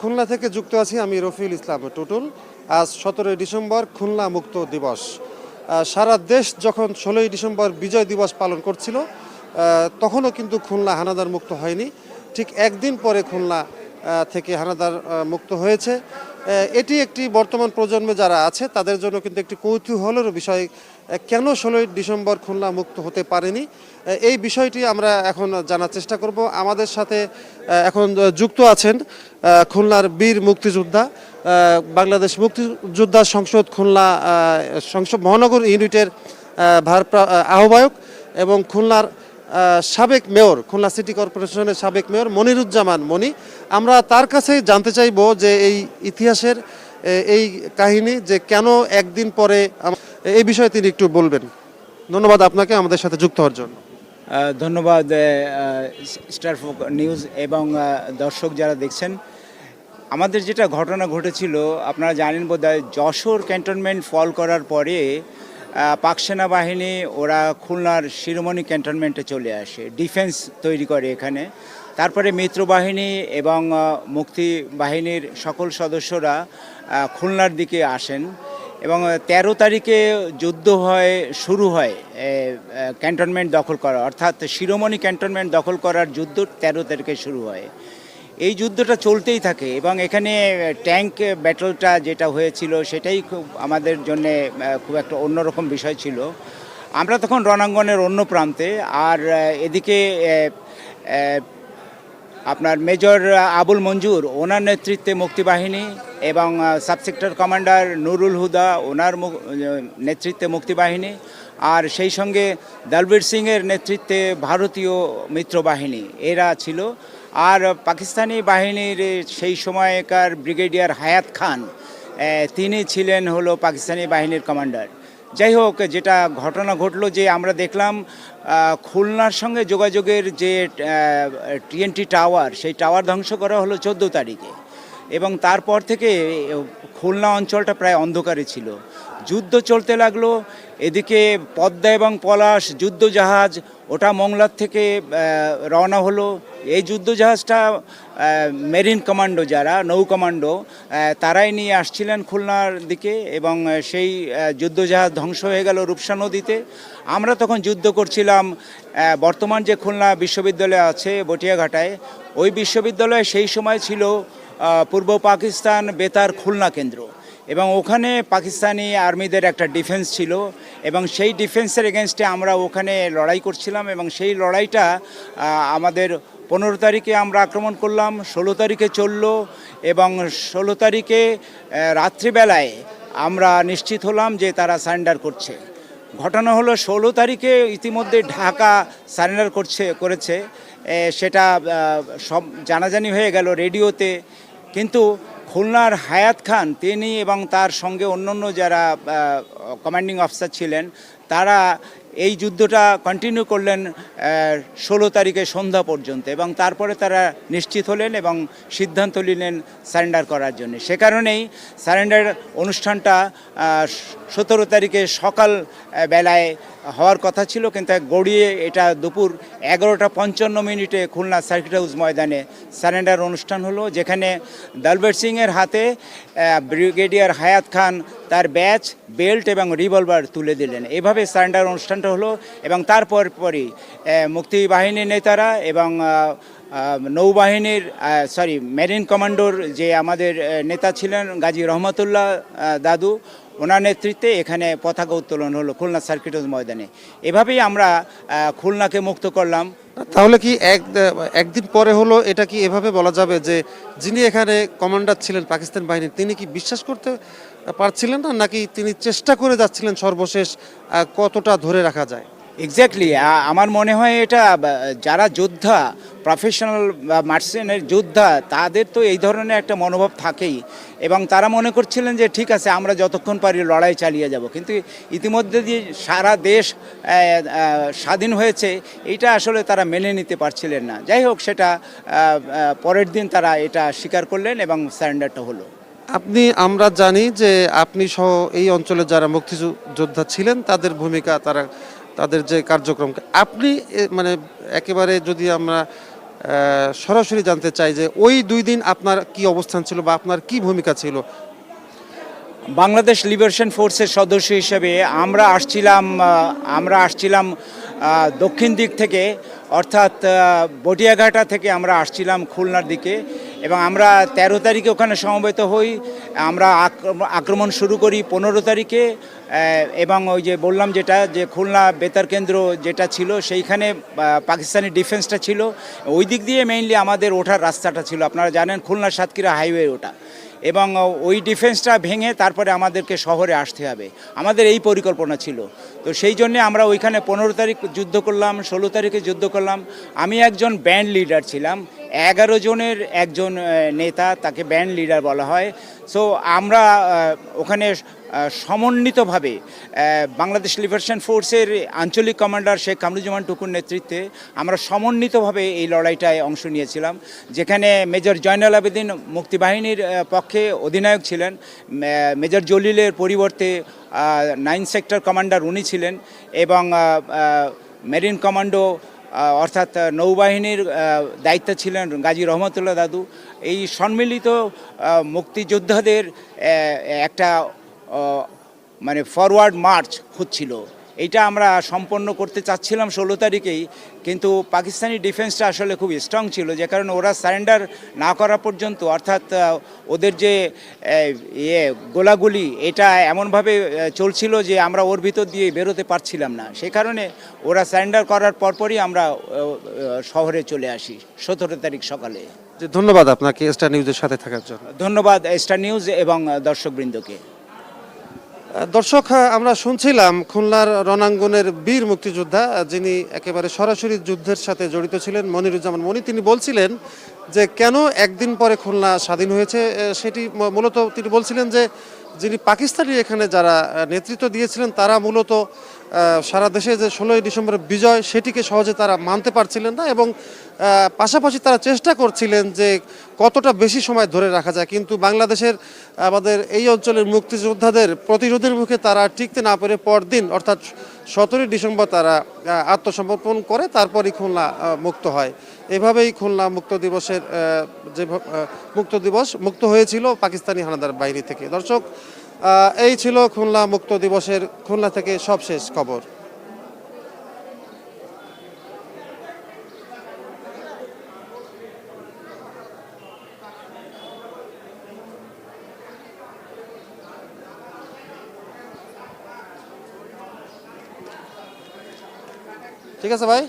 খুলনা থেকে যুক্ত আছি আমি রফিউল ইসলাম টুটুল। আজ 17 ডিসেম্বর খুলনা মুক্ত দিবস। সারা দেশ যখন 16 ডিসেম্বর বিজয় দিবস পালন করছিল, তখনও কিন্তু খুলনা হানাদার মুক্ত হয়নি। ঠিক একদিন পরে খুলনা থেকে হানাদার মুক্ত হয়েছে। এটি একটি বর্তমান প্রজন্মে যারা আছে তাদের জন্য কিন্তু একটি কৌতূহলের বিষয়, কেন 16 ডিসেম্বর খুলনা মুক্ত হতে পারেনি, এই বিষয়টি আমরা এখন জানার চেষ্টা করব। আমাদের সাথে এখন যুক্ত আছেন খুলনার বীর মুক্তিযোদ্ধা, বাংলাদেশ মুক্তিযোদ্ধা সংসদ খুলনা সংসদ মহানগর ইউনিটের আহ্বায়ক এবং খুলনার সাবেক মেয়র, খুলনা সিটি কর্পোরেশনের সাবেক মেয়র মনিরুজ্জামান মনি। আমরা তার কাছেই জানতে চাইব যে এই ইতিহাসের এই কাহিনী, যে কেন একদিন পরে, এই বিষয়ে তিনি একটু বলবেন। ধন্যবাদ আপনাকে আমাদের সাথে যুক্ত হওয়ার জন্য। ধন্যবাদ স্টার ফোক নিউজ এবং দর্শক যারা দেখছেন। আমাদের যেটা ঘটনা ঘটেছিল আপনারা জানেন বোধহয়, যশোর ক্যান্টনমেন্ট ফল করার পরে পাক সেনাবাহিনী ওরা খুলনার শিরোমণি ক্যান্টনমেন্টে চলে আসে, ডিফেন্স তৈরি করে এখানে। তারপরে মিত্রবাহিনী এবং মুক্তি বাহিনীর সকল সদস্যরা খুলনার দিকে আসেন এবং 13 তারিখে যুদ্ধ শুরু হয় ক্যান্টনমেন্ট দখল করা, অর্থাৎ শিরোমণি ক্যান্টনমেন্ট দখল করার যুদ্ধ 13 তারিখে শুরু হয়। এই যুদ্ধটা চলতেই থাকে এবং এখানে ট্যাঙ্ক ব্যাটলটা যেটা হয়েছিল সেটাই খুব আমাদের জন্যে খুব একটা অন্যরকম বিষয় ছিল। আমরা তখন রণাঙ্গনের অন্য প্রান্তে, আর এদিকে আপনার মেজর আবুল মঞ্জুর ওনার নেতৃত্বে মুক্তিবাহিনী এবং সাবসেক্টর কমান্ডার নুরুল হুদা ওনার নেতৃত্বে মুক্তিবাহিনী, আর সেই সঙ্গে দলবীর সিংয়ের নেতৃত্বে ভারতীয় মিত্রবাহিনী এরা ছিল। আর পাকিস্তানি বাহিনীর সেই সময়কার ব্রিগেডিয়ার হায়াত খান, তিনি ছিলেন হলো পাকিস্তানি বাহিনীর কমান্ডার। যাই হোক, যেটা ঘটনা ঘটলো যে আমরা দেখলাম খুলনার সঙ্গে যোগাযোগের যে TNT টাওয়ার, সেই টাওয়ার ধ্বংস করা হলো 14 তারিখে এবং তারপর থেকে খুলনা অঞ্চলটা প্রায় অন্ধকারে ছিল। যুদ্ধ চলতে লাগলো। এদিকে পদ্মা এবং পলাশ যুদ্ধজাহাজ ওটা মংলার থেকে রওনা হলো। এই যুদ্ধজাহাজটা মেরিন কমান্ডো, যারা নৌ কমান্ডো, তারাই নিয়ে আসছিলেন খুলনার দিকে এবং সেই যুদ্ধজাহাজ ধ্বংস হয়ে গেল রূপসা নদীতে। আমরা তখন যুদ্ধ করছিলাম বর্তমান যে খুলনা বিশ্ববিদ্যালয় আছে বটিয়াঘাটায়, ওই বিশ্ববিদ্যালয়ে সেই সময় ছিল পূর্ব পাকিস্তান বেতার খুলনা কেন্দ্র এবং ওখানে পাকিস্তানি আর্মিদের একটা ডিফেন্স ছিল এবং সেই ডিফেন্সের এগেনস্টে আমরা ওখানে লড়াই করছিলাম এবং সেই লড়াইটা আমাদের 15 তারিখে আমরা আক্রমণ করলাম, 16 তারিখে চললো এবং 16 তারিখে রাত্রিবেলায় আমরা নিশ্চিত হলাম যে তারা সারেন্ডার করছে। ঘটনা হলো 16 তারিখে ইতিমধ্যে ঢাকা সারেন্ডার করেছে, সেটা সব জানাজানি হয়ে গেল রেডিওতে। কিন্তু খুলনার হায়াত খান তিনি এবং তার সঙ্গে অন্যান্য যারা কমান্ডিং অফিসার ছিলেন, তারা এই যুদ্ধটা কন্টিনিউ করলেন 16 তারিখে সন্ধ্যা পর্যন্ত এবং তারপরে তারা নিশ্চিত হলেন এবং সিদ্ধান্ত নিলেন সারেন্ডার করার জন্য। সে কারণেই সারেন্ডার অনুষ্ঠানটা 17 তারিখে সকাল বেলায় হওয়ার কথা ছিল, কিন্তু গড়িয়ে এটা দুপুর 11:55 খুলনা সার্কিট হাউস ময়দানে সারেন্ডার অনুষ্ঠান হলো, যেখানে দলবীর সিংয়ের হাতে ব্রিগেডিয়ার হায়াত খান তার ব্যাচ, বেল্ট এবং রিভলভার তুলে দিলেন। এভাবে সারেন্ডার অনুষ্ঠানটা হলো এবং তারপরই মুক্তিবাহিনীর নেতারা এবং নৌবাহিনীর মেরিন কমান্ডোর যে আমাদের নেতা ছিলেন গাজী রহমতুল্লাহ দাদু, ওনার নেতৃত্বে এখানে পতাকা উত্তোলন হলো খুলনা সার্কিট হাউস ময়দানে। এভাবেই আমরা খুলনাকে মুক্ত করলাম। তাহলে কি একদিন পরে হলো, এটা কি এভাবে বলা যাবে যে যিনি এখানে কমান্ডার ছিলেন পাকিস্তান বাহিনীর, তিনি কি বিশ্বাস করতে পারছিলেন না, নাকি তিনি চেষ্টা করে যাচ্ছিলেন সর্বশেষ কতটা ধরে রাখা যায়? এক্স্যাক্টলি, আমার মনে হয় এটা যারা যোদ্ধা, প্রফেশনাল মার্চেন্টের যোদ্ধা, তাদের তো এই ধরনের একটা মনোভাব থাকেই এবং তারা মনে করছিলেন যে ঠিক আছে, আমরা যতক্ষণ পারি লড়াই চালিয়ে যাব। কিন্তু ইতিমধ্যে যে সারা দেশ স্বাধীন হয়েছে, এইটা আসলে তারা মেনে নিতে পারছিলেন না। যাই হোক, সেটা পরের দিন তারা এটা স্বীকার করলেন এবং সারেন্ডারটা হলো। আমরা জানি যে আপনি সহ এই অঞ্চলে যারা মুক্তিযোদ্ধা ছিলেন তাদের ভূমিকা, তাদের যে কার্যক্রম, আপনি মানে একেবারে যদি আমরা সরাসরি জানতে চাই যে ওই 2 দিন আপনার কি অবস্থান ছিল বা আপনার কি ভূমিকা ছিল? বাংলাদেশ লিবারেশন ফোর্সের সদস্য হিসেবে আমরা আসছিলাম দক্ষিণ দিক থেকে, অর্থাৎ বটিয়াঘাটা থেকে আমরা আসছিলাম খুলনার দিকে, এবং আমরা 13 তারিখে ওখানে সমবেত হই। আমরা আক্রমণ শুরু করি 15 তারিখে, এবং ওই যে বললাম যেটা যে খুলনা বেতার কেন্দ্র যেটা ছিল সেইখানে পাকিস্তানি ডিফেন্সটা ছিল, ওই দিক দিয়ে মেইনলি আমাদের ওঠার রাস্তাটা ছিল। আপনারা জানেন খুলনা সাতক্ষীরা হাইওয়ে ওটা, এবং ওই ডিফেন্সটা ভেঙে তারপরে আমাদেরকে শহরে আসতে হবে, আমাদের এই পরিকল্পনা ছিল। তো সেই জন্যে আমরা ওইখানে 15 তারিখ যুদ্ধ করলাম, 16 তারিখে যুদ্ধ করলাম। আমি একজন ব্যান্ড লিডার ছিলাম, 11 জনের একজন নেতা, তাকে ব্যান্ড লিডার বলা হয়। সো আমরা ওখানে সমন্বিতভাবে বাংলাদেশ লিবারেশন ফোর্সের আঞ্চলিক কমান্ডার শেখ কামরুজ্জামান টুকুর নেতৃত্বে আমরা সমন্বিতভাবে এই লড়াইটায় অংশ নিয়েছিলাম, যেখানে মেজর জয়নাল আবেদিন মুক্তিবাহিনীর পক্ষে অধিনায়ক ছিলেন, মেজর জলিলের পরিবর্তে 9 সেক্টর কমান্ডার উনি ছিলেন, এবং মেরিন কমান্ডো অর্থাৎ নৌবাহিনীর দায়িত্বে ছিলেন গাজী রহমতুল্লাহ দাদু। এই সম্মিলিত মুক্তিযোদ্ধাদের একটা মানে ফরওয়ার্ড মার্চ হচ্ছিল, এইটা আমরা সম্পন্ন করতে চাচ্ছিলাম 16 তারিখেই, কিন্তু পাকিস্তানি ডিফেন্সটা আসলে খুব স্ট্রং ছিল, যে কারণে ওরা সারেন্ডার না করা পর্যন্ত, অর্থাৎ ওদের যে গোলাগুলি এটা এমনভাবে চলছিল যে আমরা ওর ভিতর দিয়ে বেরোতে পারছিলাম না। সে কারণে ওরা সারেন্ডার করার পরপরই আমরা শহরে চলে আসি 17 তারিখ সকালে। ধন্যবাদ আপনাকে স্টার নিউজের সাথে থাকার জন্য। ধন্যবাদ স্টার নিউজ এবং দর্শকবৃন্দকে। দর্শক, আমরা শুনছিলাম খুলনার রণাঙ্গনের বীর মুক্তিযোদ্ধা, যিনি একেবারে সরাসরি যুদ্ধের সাথে জড়িত ছিলেন, মনিরুজ্জামান মনি। তিনি বলছিলেন যে কেন একদিন পরে খুলনা স্বাধীন হয়েছে, সেটি মূলত তিনি বলছিলেন যে যিনি পাকিস্তানি এখানে যারা নেতৃত্ব দিয়েছিলেন তারা মূলত সারা দেশে যে 16ই ডিসেম্বরের বিজয় সেটিকে সহজে তারা মানতে পারছিলেন না, এবং পাশাপাশি তারা চেষ্টা করছিলেন যে কতটা বেশি সময় ধরে রাখা যায়। কিন্তু বাংলাদেশের আমাদের এই অঞ্চলের মুক্তিযোদ্ধাদের প্রতিরোধের মুখে তারা টিকতে না পেরে পরদিন অর্থাৎ 17ই ডিসেম্বর তারা আত্মসমর্পণ করে, তারপরই খুলনা মুক্ত হয়। এভাবেই খুলনা মুক্ত দিবসের যে মুক্ত হয়েছিল পাকিস্তানি হানাদার বাহিনী থেকে। দর্শক, এই ছিল খুলনা মুক্ত দিবসের খুলনা থেকে সবশেষ খবর। ঠিক আছে ভাই।